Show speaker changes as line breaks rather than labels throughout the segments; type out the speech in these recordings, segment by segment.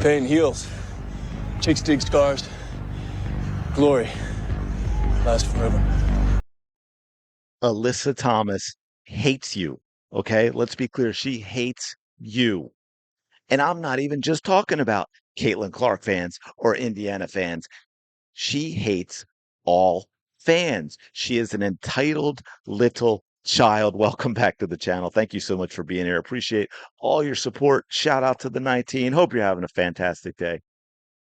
Pain heals. Chicks dig scars. Glory lasts forever.
Alyssa Thomas hates you. Okay, let's be clear. She hates you. And I'm not even just talking about Caitlin Clark fans or Indiana fans. She hates all fans. She is an entitled little child. Welcome back to the channel. Thank you so much for being here. Appreciate all your support. Shout out to the 19. Hope you're having a fantastic day.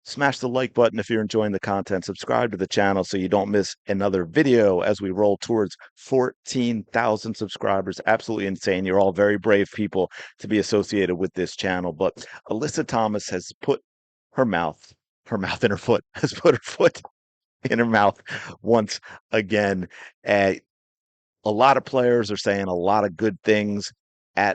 Smash the like button if you're enjoying the content. Subscribe to the channel so you don't miss another video as we roll towards 14,000 subscribers. Absolutely insane. You're all very brave people to be associated with this channel. But Alyssa Thomas has put her mouth, in her foot, has put her foot in her mouth once again. Uh, a lot of players are saying a lot of good things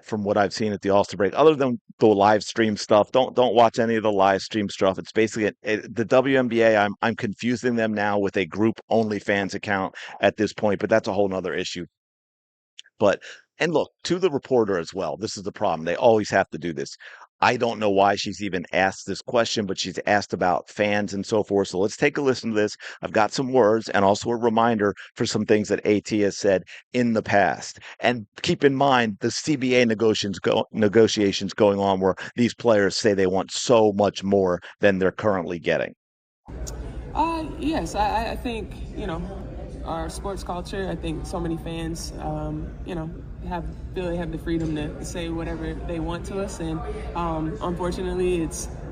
from what I've seen at the All-Star break. Other than the live stream stuff, don't watch any of the live stream stuff. It's basically the WNBA. I'm confusing them now with a group OnlyFans account at this point, but that's a whole nother issue. But and look, to the reporter as well. This is the problem. They always have to do this. I don't know why she's even asked this question, but she's asked about fans and so forth. So let's take a listen to this. I've got some words and also a reminder for some things that AT has said in the past. And keep in mind the CBA negotiations going on where these players say they want so much more than they're currently getting.
Yes, I think, our sports culture, I think so many fans, feel they have the freedom to say whatever they want to us. And unfortunately,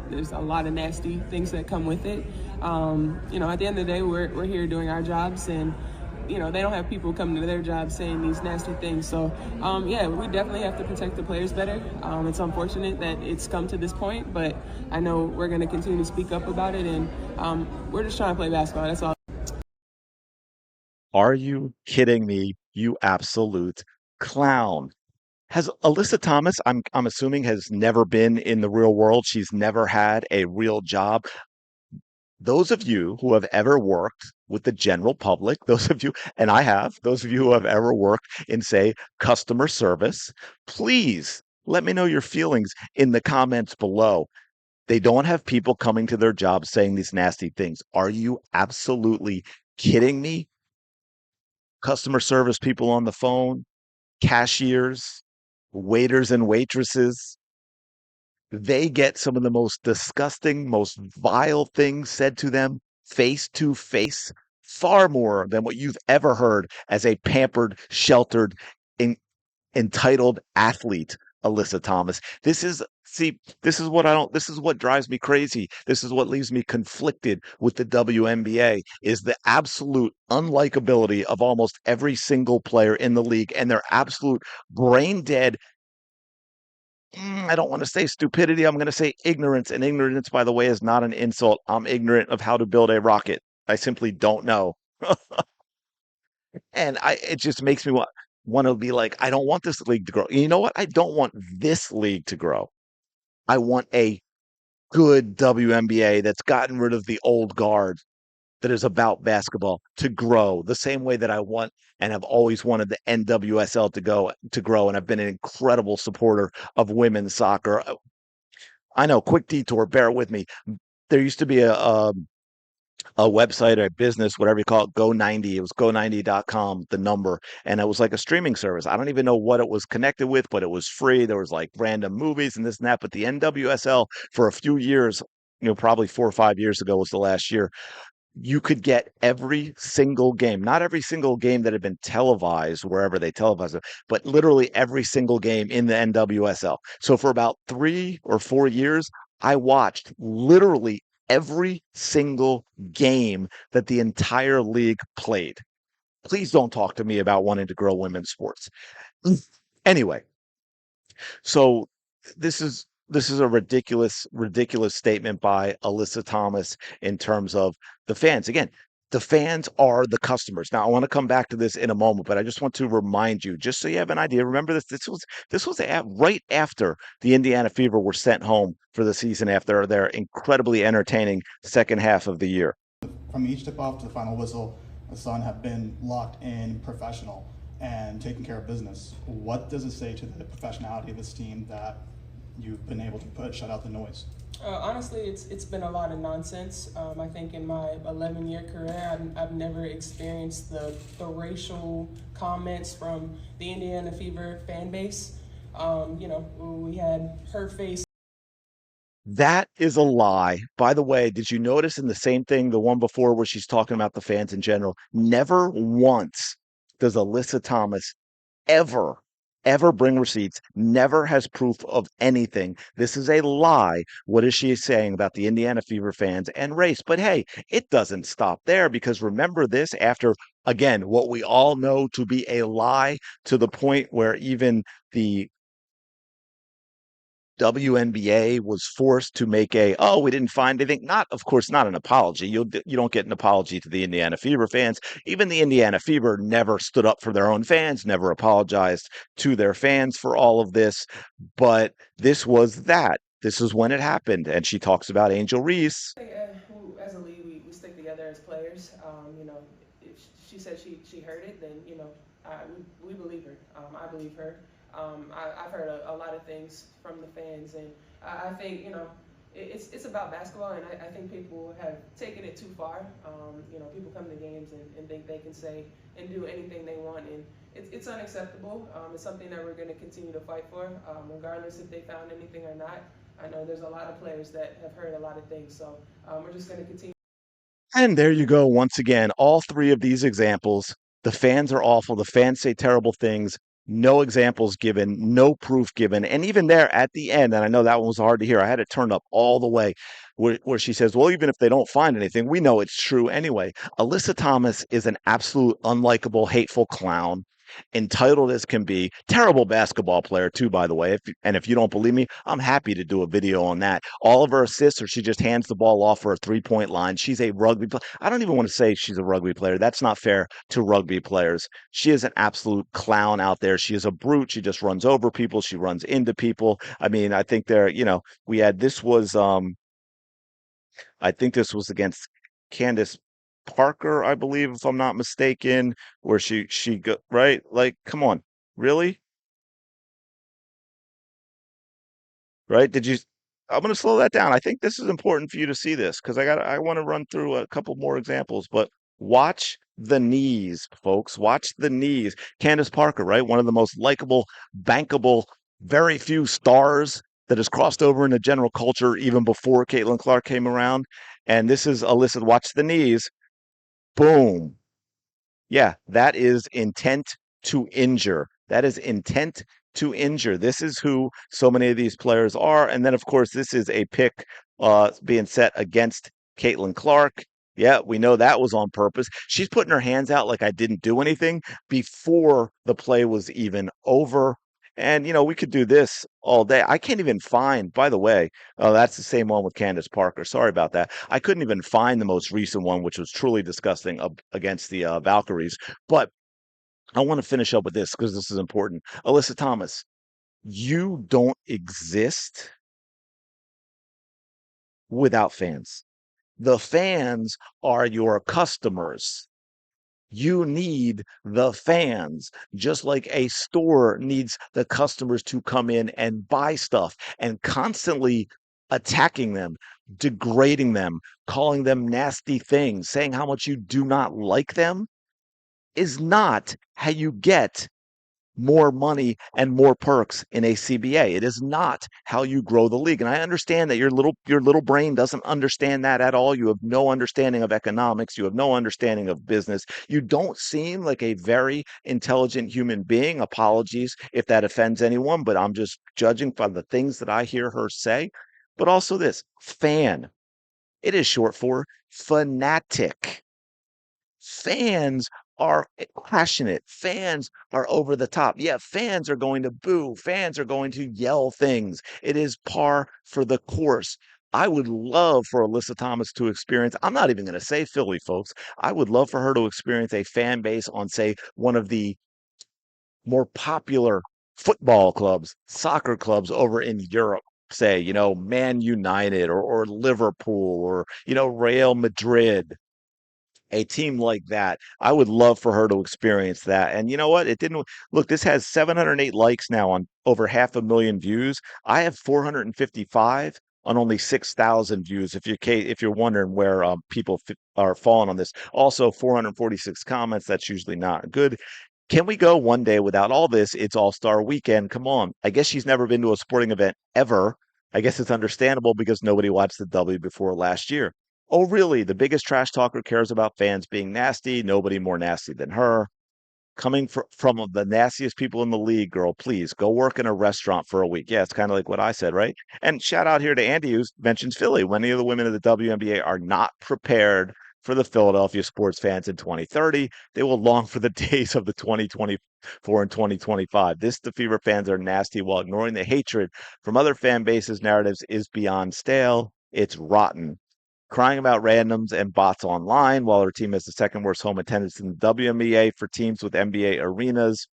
there's a lot of nasty things that come with it. At the end of the day, we're here doing our jobs, and they don't have people coming to their jobs saying these nasty things. So, we definitely have to protect the players better. It's unfortunate that it's come to this point, but I know we're going to continue to speak up about it, and we're just trying to play basketball. That's all.
Are you kidding me, you absolute clown? Has Alyssa Thomas, I'm assuming, has never been in the real world. She's never had a real job. Those of you who have ever worked with the general public, those of you, and I have, those of you who have ever worked in, say, customer service, please let me know your feelings in the comments below. They don't have people coming to their jobs saying these nasty things. Are you absolutely kidding me? Customer service people on the phone, cashiers, waiters and waitresses, they get some of the most disgusting, most vile things said to them face to face, far more than what you've ever heard as a pampered, sheltered, en- entitled athlete, Alyssa Thomas. This is what drives me crazy. This is what leaves me conflicted with the WNBA is the absolute unlikability of almost every single player in the league and their absolute brain dead. I don't want to say stupidity. I'm going to say ignorance. And ignorance, by the way, is not an insult. I'm ignorant of how to build a rocket. I simply don't know. And it just makes me want to be like, I don't want this league to grow. You know what? I don't want this league to grow. I want a good WNBA that's gotten rid of the old guard that is about basketball to grow the same way that I want and have always wanted the NWSL to grow. And I've been an incredible supporter of women's soccer. I know, quick detour, bear with me. There used to be a website or a business, whatever you call it, Go90. It was go90.com, the number. And it was like a streaming service. I don't even know what it was connected with, but it was free. There was like random movies and this and that. But the NWSL for a few years, probably 4 or 5 years ago was the last year, you could get every single game, not every single game that had been televised wherever they televised it, but literally every single game in the NWSL. So for about 3 or 4 years, I watched literally every single game that the entire league played. Please don't talk to me about wanting to grow women's sports. Anyway, so this is a ridiculous statement by Alyssa Thomas in terms of the fans. Again, the fans are the customers. Now, I want to come back to this in a moment, but I just want to remind you, just so you have an idea. Remember this. This was right after the Indiana Fever were sent home for the season after their incredibly entertaining second half of the year.
From each tip-off to the final whistle, the Sun have been locked in, professional, and taking care of business. What does it say to the professionality of this team that you've been able to shut out the noise?
Honestly, it's been a lot of nonsense. I think in my 11-year career, I've never experienced the racial comments from the Indiana Fever fan base. We had her face.
That is a lie. By the way, did you notice in the same thing, the one before where she's talking about the fans in general, never once does Alyssa Thomas ever, ever bring receipts, never has proof of anything. This is a lie. What is she saying about the Indiana Fever fans and race? But hey, it doesn't stop there because remember this after, again, what we all know to be a lie to the point where even the WNBA was forced to make oh, we didn't find anything. Not, of course, not an apology. You don't get an apology to the Indiana Fever fans. Even the Indiana Fever never stood up for their own fans, never apologized to their fans for all of this. But this was that. This is when it happened. And she talks about Angel Reese.
As a league, we stick together as players. If she said she heard it, then we believe her. I believe her. I've heard a lot of things from the fans, and I think it's about basketball, and I think people have taken it too far. People come to games and think they can say and do anything they want, and it's unacceptable. It's something that we're going to continue to fight for, regardless if they found anything or not. I know there's a lot of players that have heard a lot of things, so we're just going to continue.
And there you go. Once again, all three of these examples, the fans are awful. The fans say terrible things. No examples given, no proof given. And even there at the end, and I know that one was hard to hear, I had it turned up all the way where she says, well, even if they don't find anything, we know it's true anyway. Alyssa Thomas is an absolute unlikable, hateful clown, entitled as can be. Terrible basketball player, too, by the way. If you don't believe me, I'm happy to do a video on that. All of her assists, or she just hands the ball off for a 3-point line. She's a rugby player. I don't even want to say she's a rugby player. That's not fair to rugby players. She is an absolute clown out there. She is a brute. She just runs over people. She runs into people. I mean, I think we had I think this was against Candace Parker, I believe, if I'm not mistaken, where she go right. Like, come on, really? Right? I'm going to slow that down. I think this is important for you to see this because I want to run through a couple more examples, but watch the knees, folks. Watch the knees. Candace Parker, right? One of the most likable, bankable, very few stars that has crossed over into general culture even before Caitlin Clark came around. And this is Alyssa. Watch the knees. Boom. Yeah, that is intent to injure. That is intent to injure. This is who so many of these players are. And then, of course, this is a pick being set against Caitlin Clark. Yeah, we know that was on purpose. She's putting her hands out like I didn't do anything before the play was even over. And, we could do this all day. I can't even find, by the way, oh, that's the same one with Candace Parker. Sorry about that. I couldn't even find the most recent one, which was truly disgusting against the Valkyries. But I want to finish up with this because this is important. Alyssa Thomas, you don't exist without fans. The fans are your customers. You need the fans, just like a store needs the customers to come in and buy stuff, and constantly attacking them, degrading them, calling them nasty things, saying how much you do not like them is not how you get more money and more perks in a CBA. It is not how you grow the league. And I understand that your little brain doesn't understand that at all. You have no understanding of economics. You have no understanding of business. You don't seem like a very intelligent human being. Apologies if that offends anyone, but I'm just judging by the things that I hear her say. But also this fan. It is short for fanatic. Fans are passionate. Fans are over the top. Yeah, fans are going to boo. Fans are going to yell things. It is par for the course. I would love for Alyssa Thomas to experience, I'm not even going to say Philly, folks. I would love for her to experience a fan base on, say, one of the more popular football clubs, soccer clubs over in Europe. Say, Man United or Liverpool or, Real Madrid, a team like that. I would love for her to experience that. And you know what? It didn't look, this has 708 likes now on over 500,000 views. I have 455 on only 6,000 views. If you're wondering where people are falling on this, also 446 comments. That's usually not good. Can we go one day without all this? It's All-Star Weekend. Come on. I guess she's never been to a sporting event ever. I guess it's understandable because nobody watched the W before last year. Oh, really? The biggest trash talker cares about fans being nasty. Nobody more nasty than her. Coming from the nastiest people in the league, girl, please go work in a restaurant for a week. Yeah, it's kind of like what I said, right? And shout out here to Andy, who mentions Philly. Many of the women of the WNBA are not prepared for the Philadelphia sports fans in 2030. They will long for the days of the 2024 and 2025. The Fever fans are nasty while ignoring the hatred from other fan bases. Narratives is beyond stale. It's rotten. Crying about randoms and bots online while her team has the second worst home attendance in the WNBA for teams with NBA arenas,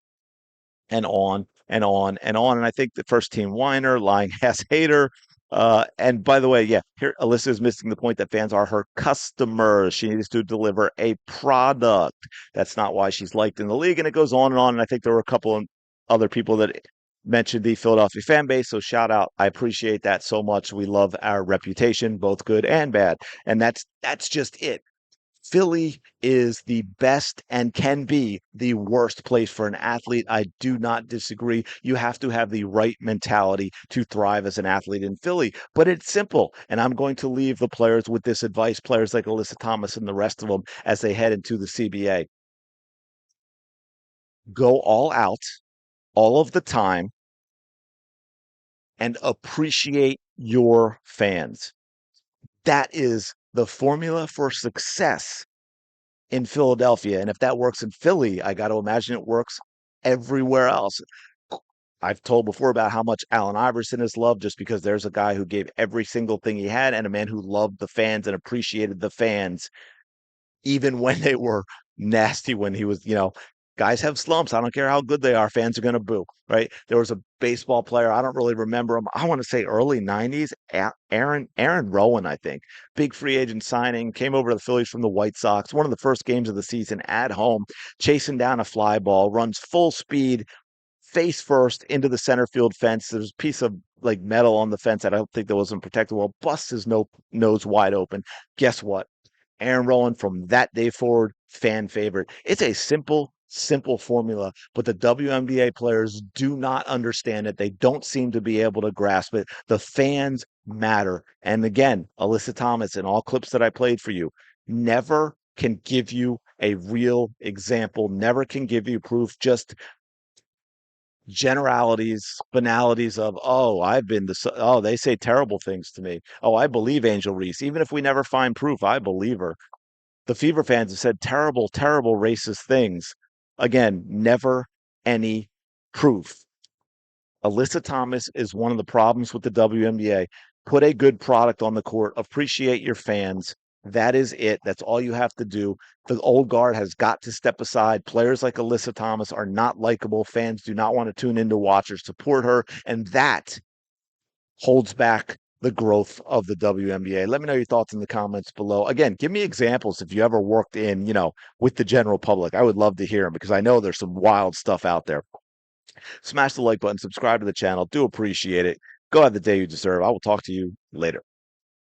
and on and on and on. And I think the first team whiner, lying ass hater. And by the way, yeah, here Alyssa is missing the point that fans are her customers. She needs to deliver a product. That's not why she's liked in the league. And it goes on and on. And I think there were a couple of other people that mentioned the Philadelphia fan base. So shout out. I appreciate that so much. We love our reputation, both good and bad. And that's just it. Philly is the best and can be the worst place for an athlete. I do not disagree. You have to have the right mentality to thrive as an athlete in Philly, but it's simple. And I'm going to leave the players with this advice, players like Alyssa Thomas and the rest of them as they head into the CBA. Go all out all of the time and appreciate your fans. That is the formula for success in Philadelphia. And if that works in Philly, I got to imagine it works everywhere else. I've told before about how much Allen Iverson is loved just because there's a guy who gave every single thing he had and a man who loved the fans and appreciated the fans even when they were nasty, when he was, guys have slumps. I don't care how good they are. Fans are going to boo, right? There was a baseball player. I don't really remember him. I want to say early 90s. Aaron Rowan, I think. Big free agent signing. Came over to the Phillies from the White Sox. One of the first games of the season at home. Chasing down a fly ball. Runs full speed. Face first into the center field fence. There's a piece of like metal on the fence that I don't think that wasn't protectable. Busts his nose wide open. Guess what? Aaron Rowland from that day forward, fan favorite. It's a simple formula, but the WNBA players do not understand it. They don't seem to be able to grasp it. The fans matter. And again, Alyssa Thomas in all clips that I played for you never can give you a real example, never can give you proof, just generalities, banalities of, oh, they say terrible things to me. Oh, I believe Angel Reese. Even if we never find proof, I believe her. The Fever fans have said terrible, terrible racist things. Again, never any proof. Alyssa Thomas is one of the problems with the WNBA. Put a good product on the court, appreciate your fans. That is it. That's all you have to do. The old guard has got to step aside. Players like Alyssa Thomas are not likable. Fans do not want to tune in to watch or support her. And that holds back the growth of the WNBA. Let me know your thoughts in the comments below. Again, give me examples if you ever worked in, with the general public. I would love to hear them because I know there's some wild stuff out there. Smash the like button, subscribe to the channel. Do appreciate it. Go have the day you deserve. I will talk to you later.